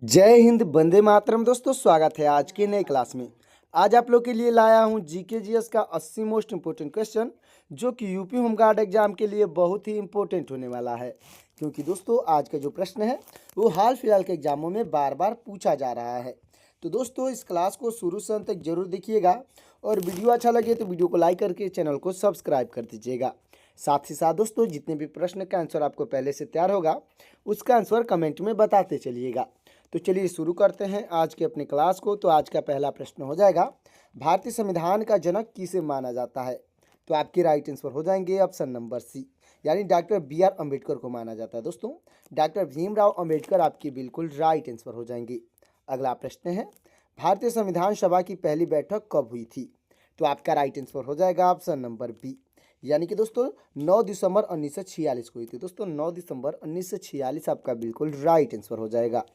जय हिंद, वंदे मातरम। दोस्तों, स्वागत है आज के नए क्लास में। आज आप लोग के लिए लाया हूं जीके जीएस का 80 मोस्ट इम्पोर्टेंट क्वेश्चन, जो कि यूपी होमगार्ड एग्जाम के लिए बहुत ही इम्पोर्टेंट होने वाला है। क्योंकि दोस्तों, आज का जो प्रश्न है वो हाल फिलहाल के एग्जामों में बार बार पूछा जा रहा है। तो दोस्तों, इस क्लास को शुरू से अंत तक जरूर देखिएगा और वीडियो अच्छा लगे तो वीडियो को लाइक करके चैनल को सब्सक्राइब कर दीजिएगा। साथ ही साथ दोस्तों, जितने भी प्रश्न का आंसर आपको पहले से तैयार होगा उसका आंसर कमेंट में बताते चलिएगा। तो चलिए शुरू करते हैं आज के अपने क्लास को। तो आज का पहला प्रश्न हो जाएगा, भारतीय संविधान का जनक किसे माना जाता है? तो आपके राइट आंसर हो जाएंगे ऑप्शन नंबर सी, यानी डॉक्टर बी आर अम्बेडकर को माना जाता है। दोस्तों, डॉक्टर भीमराव अम्बेडकर आपकी बिल्कुल राइट आंसर हो जाएंगे। अगला प्रश्न है, भारतीय संविधान सभा की पहली बैठक कब हुई थी? तो आपका राइट आंसर हो जाएगा ऑप्शन नंबर बी, यानी कि दोस्तों 9 दिसंबर 1946 को हुई थी। दोस्तों, 9 दिसंबर 1946 आपका बिल्कुल राइट आंसर हो जाएगा।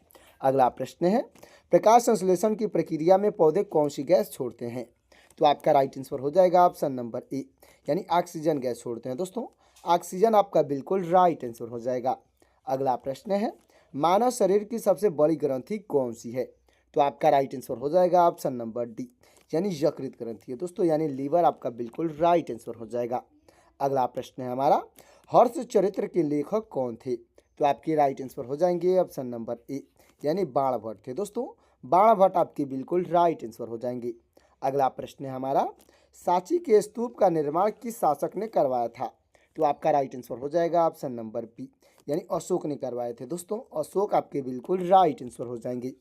अगला प्रश्न है, प्रकाश संश्लेषण की प्रक्रिया में पौधे कौन सी गैस छोड़ते हैं? तो आपका राइट आंसर हो जाएगा ऑप्शन नंबर ए, यानी ऑक्सीजन गैस छोड़ते हैं। दोस्तों, ऑक्सीजन आपका बिल्कुल राइट आंसर हो जाएगा। अगला प्रश्न है, मानव शरीर की सबसे बड़ी ग्रंथि कौन सी है? तो आपका राइट आंसर हो जाएगा ऑप्शन नंबर डी, यानी यकृत ग्रंथि है। दोस्तों, यानी लीवर आपका बिल्कुल राइट आंसर हो जाएगा। अगला प्रश्न है हमारा, हर्ष चरित्र के लेखक कौन थे? तो आपके राइट आंसर हो जाएंगे ऑप्शन नंबर ए, यानी बाणभट्ट थे। दोस्तों, बाणभट्ट आपके बिल्कुल राइट आंसर हो जाएंगे। अगला प्रश्न है हमारा, सांची के स्तूप का निर्माण किस शासक ने करवाया था? तो आपका राइट आंसर हो जाएगा ऑप्शन नंबर बी, यानी अशोक ने करवाए थे। दोस्तों, अशोक आपके बिल्कुल राइट आंसर हो जाएंगे।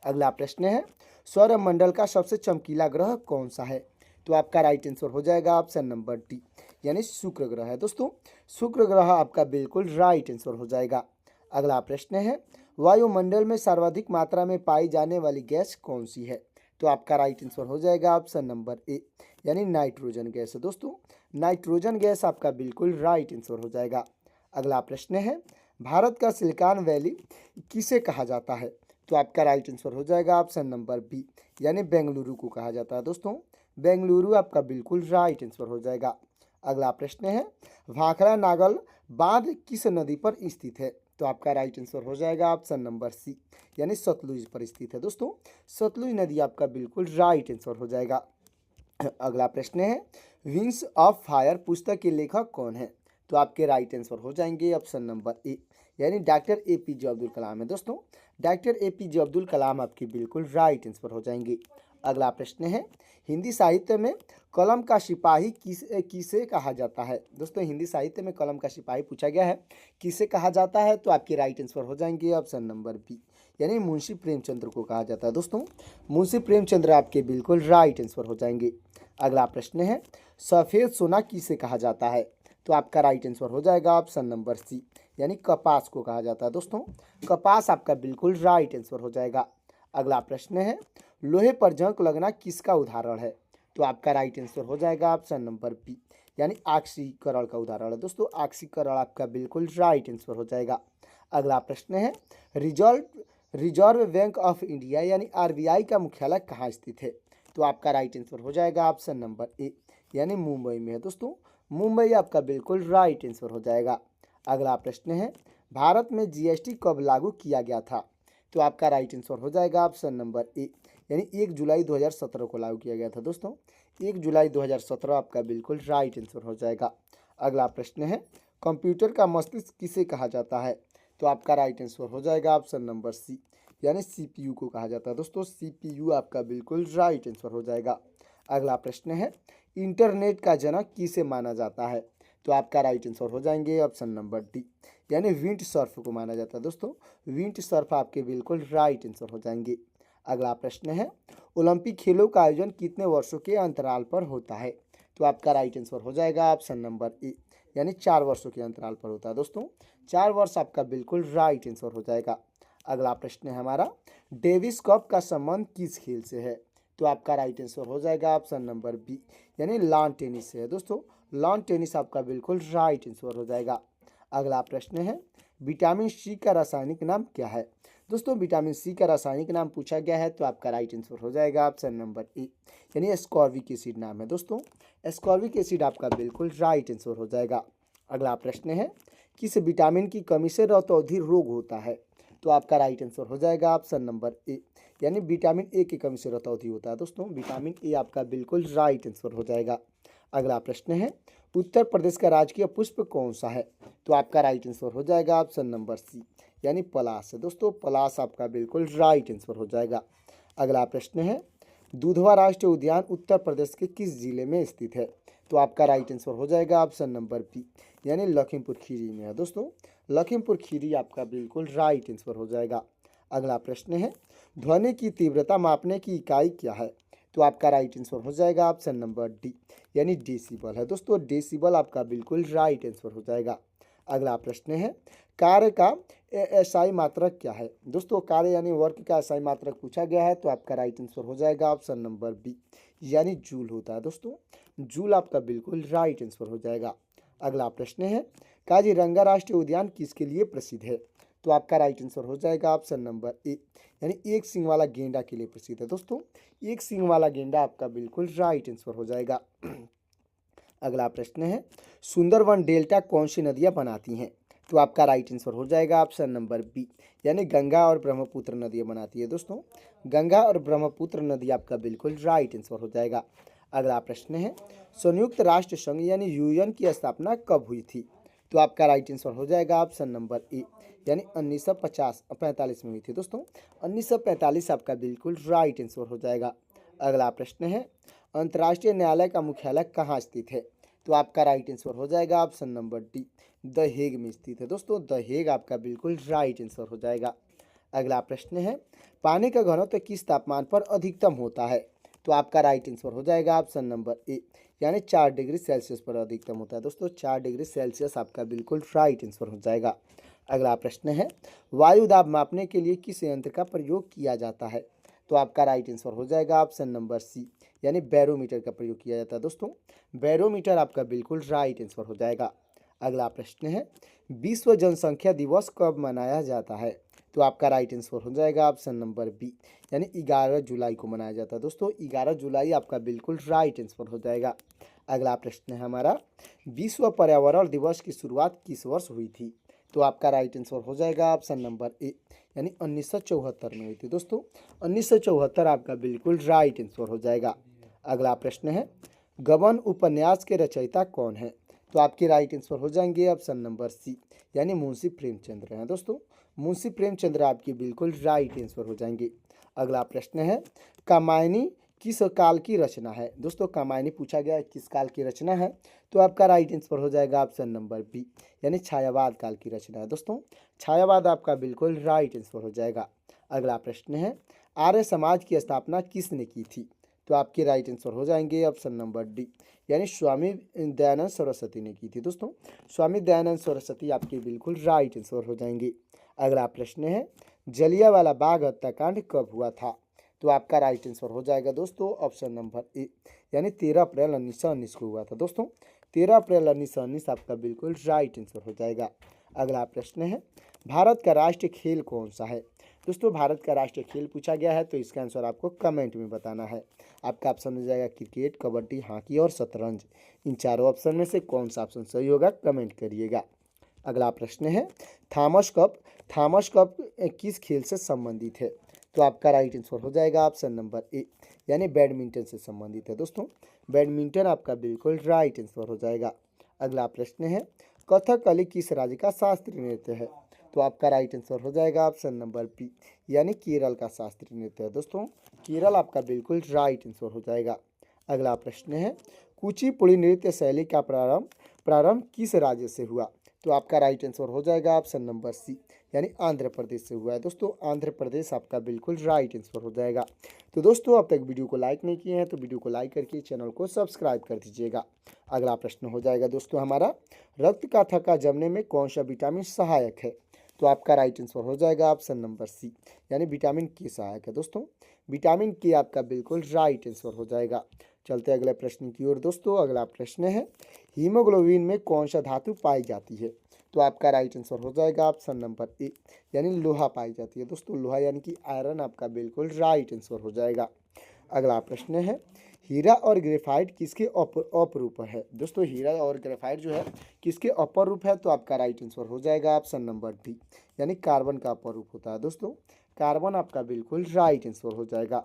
अगला प्रश्न है, सौरमंडल का सबसे चमकीला ग्रह कौन सा है? तो आपका राइट आंसर हो जाएगा ऑप्शन नंबर डी, यानी शुक्र ग्रह है। दोस्तों, शुक्र ग्रह आपका बिल्कुल राइट आंसर हो जाएगा। अगला प्रश्न है, वायुमंडल में सर्वाधिक मात्रा में पाई जाने वाली गैस कौन सी है? तो आपका राइट आंसर हो जाएगा ऑप्शन नंबर ए, यानी नाइट्रोजन गैस है। दोस्तों, नाइट्रोजन गैस आपका बिल्कुल राइट आंसर हो जाएगा। अगला प्रश्न है, भारत का सिलिकॉन वैली किसे कहा जाता है? तो आपका राइट आंसर हो जाएगा ऑप्शन नंबर बी, यानी बेंगलुरु को कहा जाता है। दोस्तों, बेंगलुरु आपका बिल्कुल राइट आंसर हो जाएगा। अगला प्रश्न है, भाखड़ा नागल बांध किस नदी पर स्थित है? तो आपका राइट आंसर हो जाएगा ऑप्शन नंबर सी, यानी सतलुज पर स्थित है। दोस्तों, सतलुज नदी आपका बिल्कुल राइट आंसर हो जाएगा। अगला प्रश्न है, विंग्स ऑफ फायर पुस्तक के लेखक कौन है? तो आपके राइट आंसर हो जाएंगे ऑप्शन नंबर ए, यानी डॉक्टर एपीजे अब्दुल कलाम है। दोस्तों, डॉक्टर एपीजे अब्दुल कलाम आपकी बिल्कुल राइट आंसर हो जाएंगे। अगला प्रश्न है, हिंदी साहित्य में कलम का सिपाही किसे कहा जाता है? दोस्तों, हिंदी साहित्य में कलम का सिपाही पूछा गया है, किसे कहा जाता है? तो आपके राइट आंसर हो जाएंगे ऑप्शन नंबर बी, यानी मुंशी प्रेमचंद्र को कहा जाता है। दोस्तों, मुंशी प्रेमचंद्र आपके बिल्कुल राइट आंसर हो जाएंगे। अगला प्रश्न है, सफ़ेद सोना किसे कहा जाता है? तो आपका राइट आंसर हो जाएगा ऑप्शन नंबर सी, यानी कपास को कहा जाता है। दोस्तों, कपास आपका बिल्कुल राइट आंसर हो जाएगा। अगला प्रश्न है, लोहे पर जंग लगना किसका उदाहरण है? तो आपका राइट आंसर हो जाएगा ऑप्शन नंबर बी, यानी ऑक्सीकरण का उदाहरण है। दोस्तों, ऑक्सीकरण आपका बिल्कुल राइट आंसर हो जाएगा। अगला प्रश्न है, reserve reserve bank of India यानी आरबीआई का मुख्यालय कहाँ स्थित है? तो आपका राइट आंसर हो जाएगा ऑप्शन नंबर ए, यानी मुंबई में है। दोस्तों, मुंबई आपका बिल्कुल राइट आंसर हो जाएगा। अगला प्रश्न है, भारत में जीएसटी कब लागू किया गया था? तो आपका राइट आंसर हो जाएगा ऑप्शन नंबर ए, यानी 1 जुलाई 2017 को लागू किया गया था। दोस्तों, 1 जुलाई 2017 आपका बिल्कुल राइट आंसर हो जाएगा। अगला प्रश्न है, कंप्यूटर का मस्तिष्क किसे कहा जाता है? तो आपका राइट आंसर हो जाएगा ऑप्शन नंबर सी, यानी सीपीयू को कहा जाता है। दोस्तों, सीपीयू आपका बिल्कुल राइट आंसर हो जाएगा। अगला प्रश्न है, इंटरनेट का जनक किसे माना जाता है? तो आपका राइट आंसर हो जाएंगे ऑप्शन नंबर डी, यानी विंड सर्फ को माना जाता है। दोस्तों, विंड सर्फ आपके बिल्कुल राइट आंसर हो जाएंगे। अगला प्रश्न है, ओलंपिक खेलों का आयोजन कितने वर्षों के अंतराल पर होता है? तो आपका राइट आंसर हो जाएगा ऑप्शन नंबर ए, यानी 4 वर्षों के अंतराल पर होता है। दोस्तों, 4 वर्ष आपका बिल्कुल राइट आंसर हो जाएगा। अगला प्रश्न है हमारा, डेविस कप का संबंध किस खेल से है? तो आपका राइट आंसर हो जाएगा ऑप्शन नंबर बी, यानी लॉन टेनिस से है। दोस्तों, लॉन टेनिस आपका बिल्कुल राइट आंसर हो जाएगा। अगला प्रश्न है, विटामिन सी का रासायनिक नाम क्या है? दोस्तों, विटामिन सी का रासायनिक नाम पूछा गया है, तो आपका राइट आंसर हो जाएगा ऑप्शन नंबर ए, यानी एस्कॉर्बिक एसिड नाम है। दोस्तों, एस्कॉर्बिक एसिड आपका बिल्कुल राइट आंसर हो जाएगा। अगला प्रश्न है, किस विटामिन की कमी से रतौंधी रोग होता है? तो आपका राइट आंसर हो जाएगा ऑप्शन नंबर ए, यानी विटामिन ए की कमी से रतौंधी होता है दोस्तों। विटामिन ए आपका बिल्कुल राइट आंसर हो जाएगा। अगला प्रश्न है, उत्तर प्रदेश का राजकीय पुष्प कौन सा है? तो आपका राइट आंसर हो जाएगा ऑप्शन नंबर सी, यानी पलाश है दोस्तों। पलाश आपका बिल्कुल राइट आंसर हो जाएगा। अगला प्रश्न है, दुधवा राष्ट्रीय उद्यान उत्तर प्रदेश के किस जिले में स्थित है? तो आपका राइट आंसर हो जाएगा ऑप्शन नंबर बी, यानी लखीमपुर खीरी में है दोस्तों। लखीमपुर खीरी आपका बिल्कुल राइट आंसर हो जाएगा। अगला प्रश्न है, ध्वनि की तीव्रता मापने की इकाई क्या है? तो आपका राइट आंसर हो जाएगा ऑप्शन नंबर डी, यानी डेसिबल है दोस्तों। डेसिबल आपका बिल्कुल राइट आंसर हो जाएगा। अगला प्रश्न है, कार्य का एसआई मात्रक क्या है? दोस्तों कार्य यानी वर्क का एसआई मात्रक पूछा गया है, तो आपका राइट आंसर हो जाएगा ऑप्शन नंबर बी, यानी जूल होता है दोस्तों। जूल आपका बिल्कुल राइट आंसर हो जाएगा। अगला प्रश्न है, काजीरंगा राष्ट्रीय उद्यान किसके लिए प्रसिद्ध है? तो आपका राइट आंसर हो जाएगा ऑप्शन नंबर ए, यानी एक सींग वाला गेंडा के लिए प्रसिद्ध है दोस्तों। एक सींग वाला गेंडा आपका बिल्कुल राइट आंसर हो जाएगा। अगला प्रश्न है, सुंदरवन डेल्टा कौन सी नदियां बनाती हैं? तो आपका राइट आंसर हो जाएगा ऑप्शन नंबर बी, यानी गंगा और ब्रह्मपुत्र नदियां बनाती है दोस्तों। गंगा और ब्रह्मपुत्र नदी आपका बिल्कुल राइट आंसर हो जाएगा। अगला प्रश्न है, संयुक्त राष्ट्र संघ यानी यूएन की स्थापना कब हुई थी? तो आपका राइट आंसर हो जाएगा ऑप्शन नंबर ए, यानी 1945 में हुई थी दोस्तों। 1945 आपका बिल्कुल राइट आंसर हो जाएगा। अगला प्रश्न है, अंतर्राष्ट्रीय न्यायालय का मुख्यालय कहाँ स्थित है? तो आपका राइट आंसर हो जाएगा option number D, the Hague में स्थित है दोस्तों। द हेग आपका बिल्कुल राइट आंसर हो जाएगा। अगला प्रश्न है, पानी का घनत्व किस तापमान पर अधिकतम होता है? तो आपका राइट आंसर हो जाएगा ऑप्शन नंबर ए, यानी 4 डिग्री सेल्सियस पर अधिकतम होता है दोस्तों। 4 डिग्री सेल्सियस आपका बिल्कुल राइट आंसर हो जाएगा। अगला प्रश्न है, वायु दाब मापने के लिए किस यंत्र का प्रयोग किया जाता है? तो आपका राइट आंसर हो जाएगा ऑप्शन नंबर सी, यानी बैरोमीटर का प्रयोग किया जाता है दोस्तों। बैरोमीटर आपका बिल्कुल राइट आंसर हो जाएगा। अगला प्रश्न है, विश्व जनसंख्या दिवस कब मनाया जाता है? तो आपका राइट आंसर हो जाएगा ऑप्शन नंबर बी, यानी 11 जुलाई को मनाया जाता है दोस्तों। 11 जुलाई आपका बिल्कुल राइट आंसर हो जाएगा। अगला प्रश्न है हमारा, विश्व पर्यावरण दिवस की शुरुआत किस वर्ष हुई थी? तो आपका राइट आंसर हो जाएगा ऑप्शन नंबर ए, यानी 1974 में हुई थी दोस्तों। 1974 आपका बिल्कुल राइट आंसर हो जाएगा। अगला प्रश्न है, गबन उपन्यास के रचयिता कौन है? तो आपके राइट आंसर हो जाएंगे ऑप्शन नंबर सी, यानी मुंशी प्रेमचंद्र हैं दोस्तों। मुंशी प्रेमचंद्र आपकी बिल्कुल राइट आंसर हो जाएंगे। अगला प्रश्न है, कामायनी किस काल की रचना है? दोस्तों कामायनी पूछा गया है किस काल की रचना है, तो आपका राइट आंसर हो जाएगा ऑप्शन नंबर बी, यानी छायावाद काल की रचना है दोस्तों। छायावाद आपका बिल्कुल राइट आंसर हो जाएगा। अगला प्रश्न है, आर्य समाज की स्थापना किसने की थी? तो आपके राइट आंसर हो जाएंगे ऑप्शन नंबर डी, यानी स्वामी दयानंद सरस्वती ने की थी दोस्तों। स्वामी दयानंद सरस्वती आपके बिल्कुल राइट आंसर हो जाएंगे। अगला प्रश्न है, जलियांवाला बाग हत्याकांड कब हुआ था? तो आपका राइट आंसर हो जाएगा दोस्तों ऑप्शन नंबर ए, यानी 13 अप्रैल 1919 को हुआ था दोस्तों। 13 अप्रैल 1919 आपका बिल्कुल राइट आंसर हो जाएगा। अगला प्रश्न है, भारत का राष्ट्रीय खेल कौन सा है? दोस्तों भारत का राष्ट्रीय खेल पूछा गया है, तो इसका आंसर आपको कमेंट में बताना है। आपका ऑप्शन हो जाएगा क्रिकेट, कबड्डी, हॉकी और शतरंज। इन चारों ऑप्शन में से कौन सा ऑप्शन सही होगा कमेंट करिएगा। अगला प्रश्न है, थॉमस कप किस खेल से संबंधित है? तो आपका राइट आंसर हो जाएगा ऑप्शन नंबर ए, यानी बैडमिंटन से संबंधित है दोस्तों। बैडमिंटन आपका बिल्कुल राइट आंसर हो जाएगा। अगला प्रश्न है, कथकली किस राज्य का शास्त्रीय नृत्य है? तो आपका राइट आंसर हो जाएगा ऑप्शन नंबर बी, यानी केरल का शास्त्रीय नृत्य है दोस्तों। केरल आपका बिल्कुल राइट आंसर हो जाएगा। अगला प्रश्न है, कुचिपुड़ी नृत्य शैली का प्रारंभ किस राज्य से हुआ? तो आपका राइट आंसर हो जाएगा ऑप्शन नंबर सी, यानी आंध्र प्रदेश से हुआ है दोस्तों। आंध्र प्रदेश आपका बिल्कुल राइट आंसर हो जाएगा। तो दोस्तों अब तक वीडियो को लाइक नहीं किए हैं तो वीडियो को लाइक करके चैनल को सब्सक्राइब कर दीजिएगा। अगला प्रश्न हो जाएगा दोस्तों हमारा, रक्त का थक्का जमने में कौन सा विटामिन सहायक है? तो आपका राइट आंसर हो जाएगा ऑप्शन नंबर सी, यानी विटामिन के सहायक है दोस्तों। विटामिन के आपका बिल्कुल राइट आंसर हो जाएगा। चलते अगले प्रश्न की ओर दोस्तों। अगला प्रश्न है, हीमोग्लोबिन में कौन सा धातु पाई जाती है? तो आपका राइट आंसर हो जाएगा ऑप्शन नंबर ए, यानी लोहा पाई जाती है दोस्तों। लोहा यानी कि आयरन आपका बिल्कुल राइट आंसर हो जाएगा। अगला प्रश्न है, हीरा और ग्रेफाइट किसके अपरूप है? दोस्तों हीरा और ग्रेफाइट जो है किसके अपर रूप है? तो आपका राइट आंसर हो जाएगा ऑप्शन नंबर डी, यानी कार्बन का अपर रूप होता है। दोस्तों कार्बन आपका बिल्कुल राइट आंसर हो जाएगा।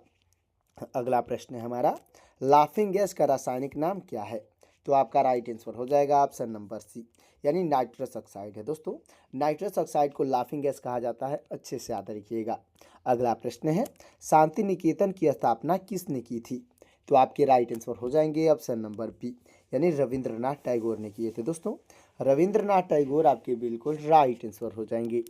अगला प्रश्न है हमारा, लाफिंग गैस का रासायनिक नाम क्या है? तो आपका राइट आंसर हो जाएगा ऑप्शन नंबर सी, यानी नाइट्रस ऑक्साइड है। दोस्तों नाइट्रस ऑक्साइड को लाफिंग गैस कहा जाता है, अच्छे से याद रखिएगा। अगला प्रश्न है, शांति निकेतन की स्थापना किसने की थी? तो आपके राइट आंसर हो जाएंगे ऑप्शन नंबर बी, यानी रविंद्रनाथ टैगोर ने किए थे। दोस्तों रविंद्रनाथ टैगोर आपके बिल्कुल राइट आंसर हो जाएंगे।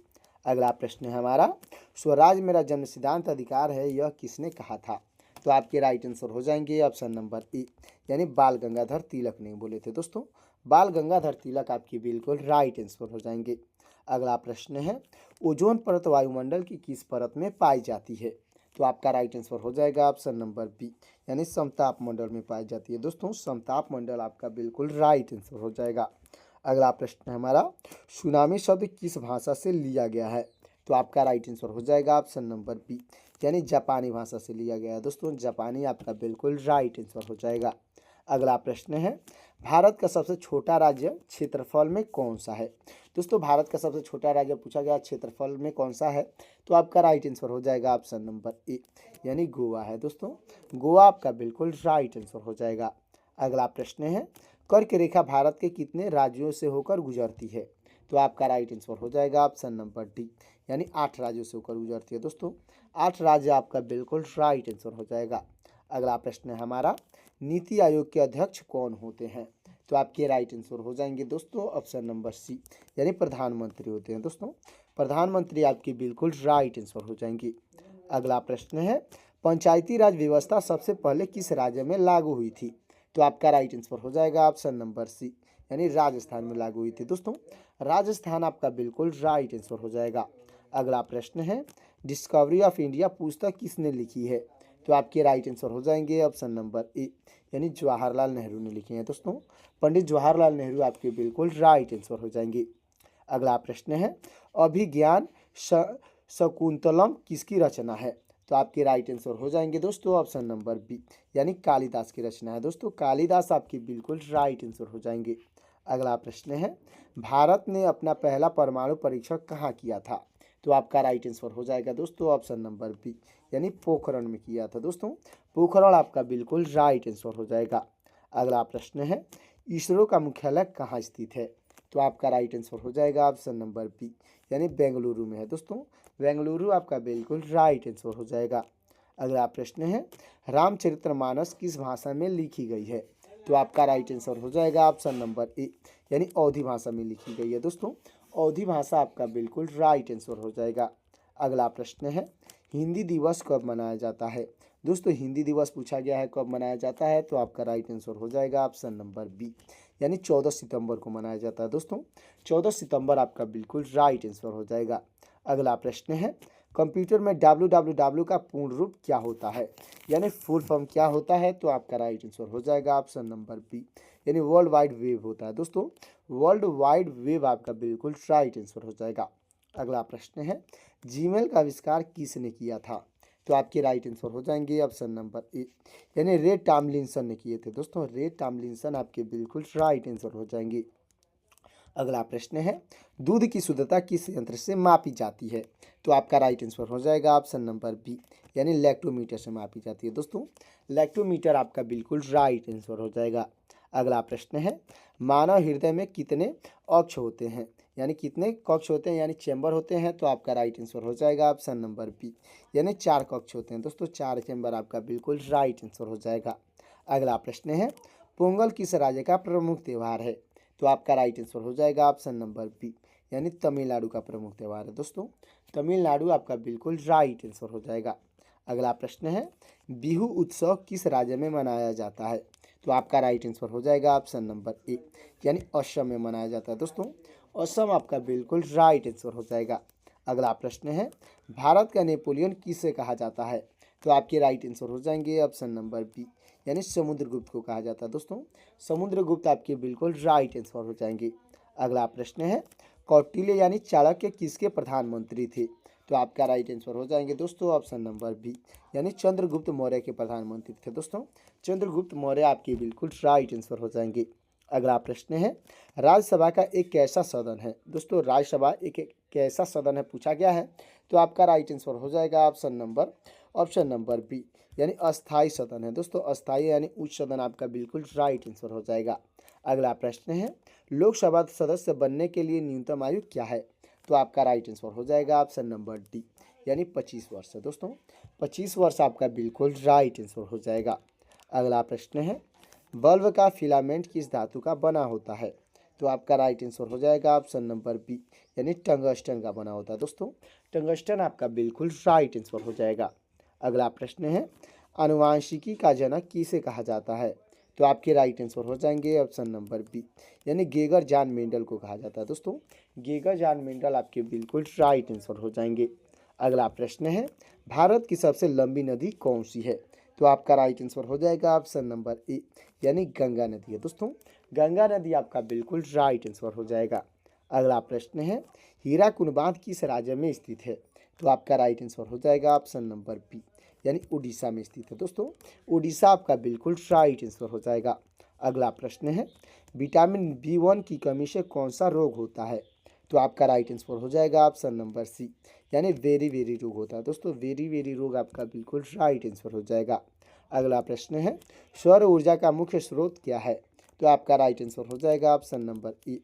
अगला प्रश्न है हमारा, स्वराज मेरा जन्म सिद्धांत अधिकार है, यह किसने कहा था? तो आपके राइट आंसर हो जाएंगे ऑप्शन नंबर ए, यानी बाल गंगाधर तिलक ने बोले थे। दोस्तों बाल गंगाधर तिलक आपकी बिल्कुल राइट आंसर हो जाएंगे। अगला प्रश्न है, ओजोन परत वायुमंडल की किस परत में पाई जाती है? तो आपका राइट आंसर हो जाएगा ऑप्शन नंबर बी, यानी समताप मंडल में पाई जाती है। दोस्तों समताप मंडल आपका बिल्कुल राइट आंसर हो जाएगा। अगला प्रश्न है हमारा, सुनामी शब्द किस भाषा से लिया गया है? तो आपका राइट आंसर हो जाएगा ऑप्शन नंबर बी, यानी जापानी भाषा से लिया गया है। दोस्तों जापानी आपका बिल्कुल राइट आंसर हो जाएगा। अगला प्रश्न है, भारत का सबसे छोटा राज्य क्षेत्रफल में कौन सा है? दोस्तों भारत का सबसे छोटा राज्य पूछा गया क्षेत्रफल में कौन सा है? तो आपका राइट आंसर हो जाएगा ऑप्शन नंबर ए, यानी गोवा है। दोस्तों गोवा आपका बिल्कुल राइट आंसर हो जाएगा। अगला प्रश्न है, कर्क रेखा भारत के कितने राज्यों से होकर गुजरती है? तो आपका राइट आंसर हो जाएगा ऑप्शन नंबर डी, यानी 8 राज्यों से होकर गुजरती है। दोस्तों 8 राज्य आपका बिल्कुल राइट आंसर हो जाएगा। अगला प्रश्न है हमारा, नीति आयोग के अध्यक्ष कौन होते हैं? तो आपके राइट आंसर हो जाएंगे दोस्तों ऑप्शन नंबर सी, यानी प्रधानमंत्री होते हैं। दोस्तों प्रधानमंत्री आपकी बिल्कुल राइट आंसर हो जाएंगे। अगला प्रश्न है, पंचायती राज व्यवस्था सबसे पहले किस राज्य में लागू हुई थी? तो आपका राइट आंसर हो जाएगा ऑप्शन नंबर सी, यानी राजस्थान में लागू हुई थी। दोस्तों राजस्थान आपका बिल्कुल राइट आंसर हो जाएगा। अगला प्रश्न है, डिस्कवरी ऑफ इंडिया पुस्तक किसने लिखी है? तो आपके राइट आंसर हो जाएंगे ऑप्शन नंबर ए, यानी जवाहरलाल नेहरू ने लिखी है। दोस्तों पंडित जवाहरलाल नेहरू आपके बिल्कुल राइट आंसर हो जाएंगे। अगला प्रश्न है, अभिज्ञान शकुंतलम किसकी रचना है? तो आपके राइट आंसर हो जाएंगे दोस्तों ऑप्शन नंबर बी, यानी कालिदास की रचना है। दोस्तों कालिदास आपकी बिल्कुल राइट आंसर हो जाएंगे। अगला प्रश्न है, भारत ने अपना पहला परमाणु परीक्षण कहाँ किया था? तो आपका राइट आंसर हो जाएगा दोस्तों ऑप्शन नंबर बी, यानी पोखरण में किया था। दोस्तों पोखरण आपका बिल्कुल राइट आंसर हो जाएगा। अगला प्रश्न है, इसरो का मुख्यालय कहाँ स्थित है? तो आपका राइट आंसर हो जाएगा ऑप्शन नंबर बी, यानी बेंगलुरु में है। दोस्तों बेंगलुरु आपका बिल्कुल राइट आंसर हो जाएगा। अगला प्रश्न है, रामचरितमानस किस भाषा में लिखी गई है? तो आपका राइट आंसर हो जाएगा ऑप्शन नंबर ए, यानी अवधी भाषा में लिखी गई है। दोस्तों अवधी भाषा आपका बिल्कुल राइट आंसर हो जाएगा। अगला प्रश्न है, हिंदी दिवस कब मनाया जाता है? दोस्तों हिंदी दिवस पूछा गया है कब मनाया जाता है, तो आपका राइट आंसर हो जाएगा ऑप्शन नंबर बी, यानी 14 सितंबर को मनाया जाता है। दोस्तों 14 सितंबर आपका बिल्कुल राइट आंसर हो जाएगा। अगला प्रश्न है, कंप्यूटर में www का पूर्ण रूप क्या होता है, यानी फुल फॉर्म क्या होता है? तो आपका राइट आंसर हो जाएगा ऑप्शन नंबर बी, यानी वर्ल्ड वाइड वेब होता है। दोस्तों वर्ल्ड वाइड वेब आपका बिल्कुल राइट आंसर हो जाएगा। अगला प्रश्न है, जीमेल का आविष्कार किसने किया था? तो आपके राइट आंसर हो जाएंगे ऑप्शन नंबर ए, यानी रे टॉमलिंसन ने किए थे। दोस्तों रे टॉमलिंसन आपके बिल्कुल राइट आंसर हो जाएंगे। अगला प्रश्न है, दूध की शुद्धता किस यंत्र से मापी जाती है? तो आपका राइट आंसर हो जाएगा ऑप्शन नंबर बी, यानी लैक्टोमीटर से मापी जाती है। दोस्तों लैक्टोमीटर आपका बिल्कुल राइट आंसर हो जाएगा। अगला प्रश्न है, मानव हृदय में कितने अक्ष होते हैं, यानी कितने कक्ष होते हैं, यानी चैम्बर होते हैं? तो आपका राइट आंसर हो जाएगा ऑप्शन नंबर बी, यानी 4 कक्ष होते हैं। दोस्तों 4 चैम्बर आपका बिल्कुल राइट आंसर हो जाएगा। अगला प्रश्न है, पोंगल किस राज्य का प्रमुख त्यौहार है? तो आपका राइट आंसर हो जाएगा ऑप्शन नंबर बी, यानी तमिलनाडु का प्रमुख त्यौहार है। दोस्तों तमिलनाडु आपका बिल्कुल राइट आंसर हो जाएगा। अगला प्रश्न है, बिहू उत्सव किस राज्य में मनाया जाता है? तो आपका राइट आंसर हो जाएगा ऑप्शन नंबर ए, यानी असम में मनाया जाता है। दोस्तों असम आपका बिल्कुल राइट आंसर हो जाएगा। अगला प्रश्न है, भारत का नेपोलियन किसे कहा जाता है? तो आपके राइट आंसर हो जाएंगे ऑप्शन नंबर बी, यानी समुद्रगुप्त को कहा जाता है। दोस्तों समुद्रगुप्त आपके बिल्कुल राइट आंसर हो जाएंगे। अगला प्रश्न है, कौटिल्य यानी चाणक्य किसके प्रधानमंत्री थे? तो आपका राइट आंसर हो जाएंगे दोस्तों ऑप्शन नंबर बी, यानी चंद्रगुप्त मौर्य के प्रधानमंत्री थे दोस्तों। चंद्रगुप्त मौर्य आपके बिल्कुल राइट आंसर हो जाएंगे। अगला प्रश्न है, राज्यसभा का एक कैसा सदन है दोस्तों? राज्यसभा एक कैसा सदन है पूछा गया है, तो आपका राइट आंसर हो जाएगा ऑप्शन नंबर बी, यानी अस्थाई सदन है दोस्तों। अस्थाई यानी उच्च सदन आपका बिल्कुल राइट आंसर हो जाएगा। अगला प्रश्न है, लोकसभा सदस्य बनने के लिए न्यूनतम आयु क्या है? तो आपका राइट आंसर हो जाएगा ऑप्शन नंबर डी, यानी 25 वर्ष है दोस्तों। 25 वर्ष आपका बिल्कुल राइट आंसर हो जाएगा। अगला प्रश्न है, बल्ब का फिलामेंट किस धातु का बना होता है? तो आपका राइट आंसर हो जाएगा ऑप्शन नंबर बी, यानी टंगस्टन का बना होता है दोस्तों। टंगस्टन आपका बिल्कुल राइट आंसर हो जाएगा। अगला प्रश्न है, आनुवांशिकी का जनक किसे कहा जाता है? तो आपके राइट आंसर हो जाएंगे ऑप्शन नंबर बी, यानी गेगर जान मेंडल को कहा जाता है दोस्तों। गेगर जान मेंडल आपके बिल्कुल राइट आंसर हो जाएंगे। अगला प्रश्न है, भारत की सबसे लंबी नदी कौन सी है? तो आपका राइट आंसर हो जाएगा ऑप्शन नंबर ए, यानी गंगा नदी है दोस्तों। गंगा नदी आपका बिल्कुल राइट आंसर हो जाएगा। अगला प्रश्न है, हीराकुंड बांध किस राज्य में स्थित है? तो आपका राइट आंसर हो जाएगा ऑप्शन नंबर बी, यानी उड़ीसा में स्थित है दोस्तों। उड़ीसा आपका बिल्कुल राइट आंसर हो जाएगा। अगला प्रश्न है, विटामिन B1 की कमी से कौन सा रोग होता है? तो आपका राइट आंसर हो जाएगा ऑप्शन नंबर सी, यानी वेरी वेरी रोग होता है दोस्तों। वेरी वेरी रोग आपका बिल्कुल राइट आंसर हो जाएगा। अगला प्रश्न है, सौर ऊर्जा का मुख्य स्रोत क्या है? तो आपका राइट आंसर हो जाएगा ऑप्शन नंबर ए,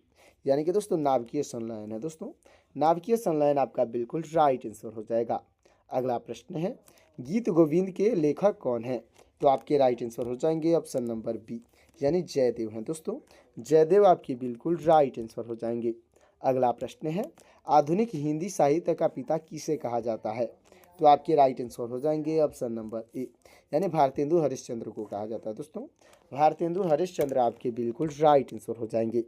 यानी कि दोस्तों नाभिकीय संलयन है दोस्तों। नाभिकीय संलयन आपका बिल्कुल राइट आंसर हो जाएगा। अगला प्रश्न है, गीत गोविंद के लेखक कौन है? तो आपके राइट आंसर हो जाएंगे ऑप्शन नंबर बी, यानी जयदेव हैं दोस्तों। जयदेव आपकी बिल्कुल राइट आंसर हो जाएंगे। अगला प्रश्न है, आधुनिक हिंदी साहित्य का पिता किसे कहा जाता है? तो आपके राइट आंसर हो जाएंगे ऑप्शन नंबर ए, यानी भारतेंदु हरिश्चंद्र को कहा जाता है दोस्तों। भारतेंदु हरिश्चंद्र आपके बिल्कुल राइट आंसर हो जाएंगे।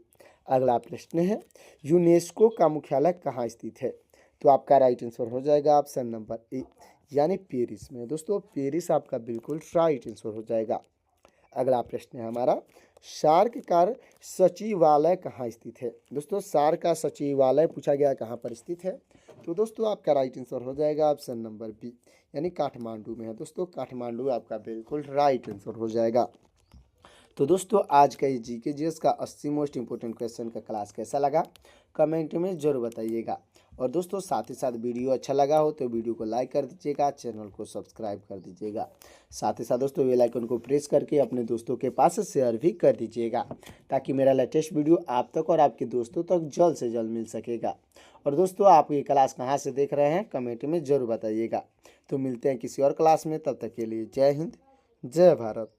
अगला प्रश्न है, यूनेस्को का मुख्यालय कहाँ स्थित है? तो आपका राइट आंसर हो जाएगा ऑप्शन नंबर ए, यानी पेरिस में दोस्तों। पेरिस आपका बिल्कुल राइट आंसर हो जाएगा। अगला प्रश्न है हमारा, सार्क का सचिवालय कहाँ स्थित है? दोस्तों सार्क का सचिवालय पूछा गया कहाँ पर स्थित है? तो दोस्तों आपका राइट आंसर हो जाएगा ऑप्शन नंबर बी, यानी काठमांडू में है दोस्तों। काठमांडू आपका बिल्कुल राइट आंसर हो जाएगा। तो दोस्तों आज का ये जीके जीएस का 80 मोस्ट इंपोर्टेंट क्वेश्चन का क्लास कैसा लगा कमेंट में जरूर बताइएगा। और दोस्तों साथ ही साथ वीडियो अच्छा लगा हो तो वीडियो को लाइक कर दीजिएगा, चैनल को सब्सक्राइब कर दीजिएगा। साथ ही साथ दोस्तों बेल आइकन को प्रेस करके अपने दोस्तों के पास शेयर भी कर दीजिएगा, ताकि मेरा लेटेस्ट वीडियो आप तक और आपके दोस्तों तक जल्द से जल्द मिल सकेगा। और दोस्तों आप ये क्लास कहाँ से देख रहे हैं कमेंट में ज़रूर बताइएगा। तो मिलते हैं किसी और क्लास में, तब तक के लिए जय हिंद जय भारत।